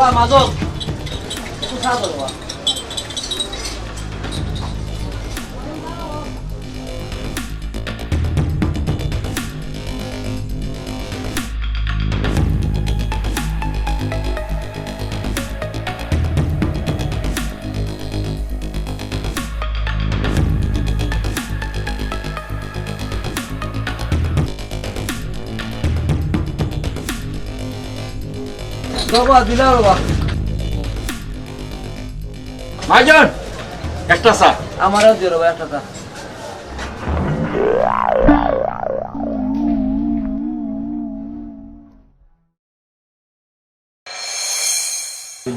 বাবা মাদক একটু সাহায্য বাবা। বাবা দিলাম বাবা। ভাইজান একটা চা। আমারও দিও বাবা একটা চা।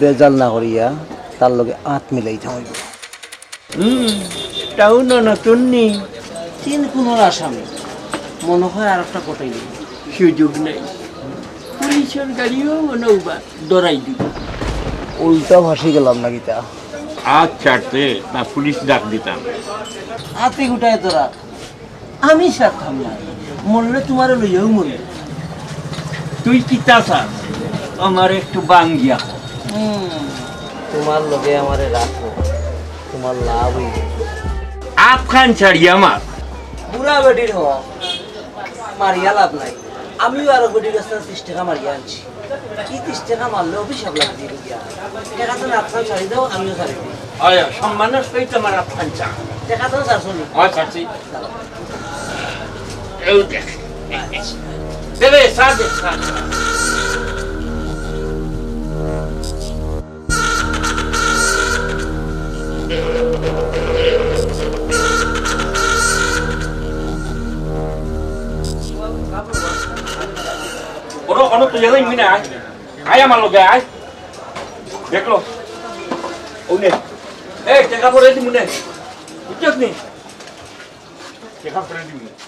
বেজাল না করিয়া তার লগে আঁত মিলাইতে হইব। টাউন নতুন নি তিন কোনোর আসামি মনে হয় আর একটা কটাই নেই। সুযোগ নেই, পুলিশের গাড়িও নৌবা দৌড়াই দিব। উল্টা ভাসি গেলাম না গীতা। আজ ছাড়তে না পুলিশ ডাক দিতাম। হাতি গুটায় তোরা আমি সারতাম না, মরলে তোমার লইয়াও মরলে। তুই কি চাষা আমার একটু বাঙ্গিয়া তোমার লগে আমারে রাখো, তোমার লাভ হইবে। আফখান ছাড়ি আমার বুড়া বেটির হ মারিয়া লাভ নাই। আমিও আরো বেটির কাছে 30 টাকা মারিয়া আনছি। কি 30 টাকা মারলে অভিশাপ লাগবে দিয়া টাকা তো আপনার ছাড়ি দাও, আমিও ছাড়ি দিই। আয়া সম্মানের সহিত আমার আফখান চা। টাকা তো ছাড়ছো নি? হয় ছাড়ছি। এই দেখ দেবে চা দে চা। ono tuh jalan ini ay, ayam malu guys, dek lo, une, cakap boleh di mana, ucap nih, cakap boleh di mana.